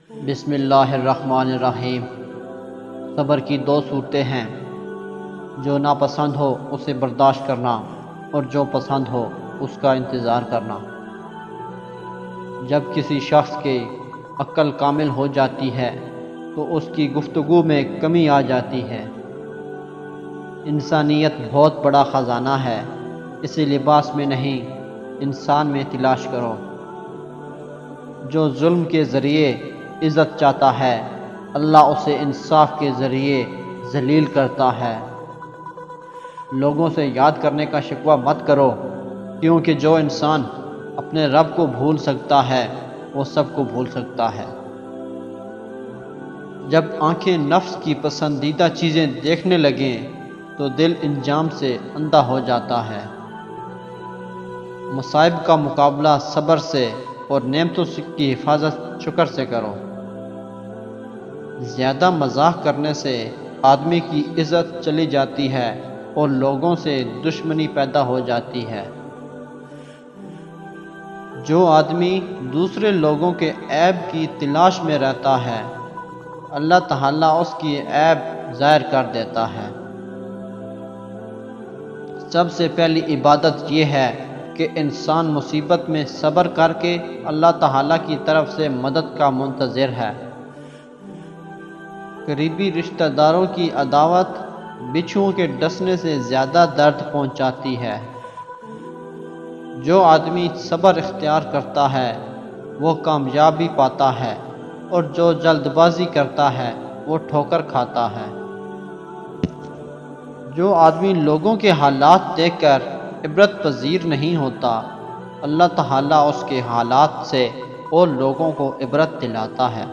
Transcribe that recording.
بسم اللہ الرحمن الرحیم۔ صبر کی دو صورتیں ہیں، جو ناپسند ہو اسے برداشت کرنا اور جو پسند ہو اس کا انتظار کرنا۔ جب کسی شخص کی عقل کامل ہو جاتی ہے تو اس کی گفتگو میں کمی آ جاتی ہے۔ انسانیت بہت بڑا خزانہ ہے، اسے لباس میں نہیں انسان میں تلاش کرو۔ جو ظلم کے ذریعے عزت چاہتا ہے، اللہ اسے انصاف کے ذریعے ذلیل کرتا ہے۔ لوگوں سے یاد کرنے کا شکوہ مت کرو، کیونکہ جو انسان اپنے رب کو بھول سکتا ہے وہ سب کو بھول سکتا ہے۔ جب آنکھیں نفس کی پسندیدہ چیزیں دیکھنے لگیں تو دل انجام سے اندھا ہو جاتا ہے۔ مصائب کا مقابلہ صبر سے اور نعمتوں کی حفاظت شکر سے کرو۔ زیادہ مزاح کرنے سے آدمی کی عزت چلی جاتی ہے اور لوگوں سے دشمنی پیدا ہو جاتی ہے۔ جو آدمی دوسرے لوگوں کے عیب کی تلاش میں رہتا ہے، اللہ تعالیٰ اس کی عیب ظاہر کر دیتا ہے۔ سب سے پہلی عبادت یہ ہے کہ انسان مصیبت میں صبر کر کے اللہ تعالیٰ کی طرف سے مدد کا منتظر ہے۔ قریبی رشتہ داروں کی عداوت بچھوؤں کے ڈسنے سے زیادہ درد پہنچاتی ہے۔ جو آدمی صبر اختیار کرتا ہے وہ کامیابی پاتا ہے، اور جو جلد بازی کرتا ہے وہ ٹھوکر کھاتا ہے۔ جو آدمی لوگوں کے حالات دیکھ کر عبرت پذیر نہیں ہوتا، اللہ تعالیٰ اس کے حالات سے اور لوگوں کو عبرت دلاتا ہے۔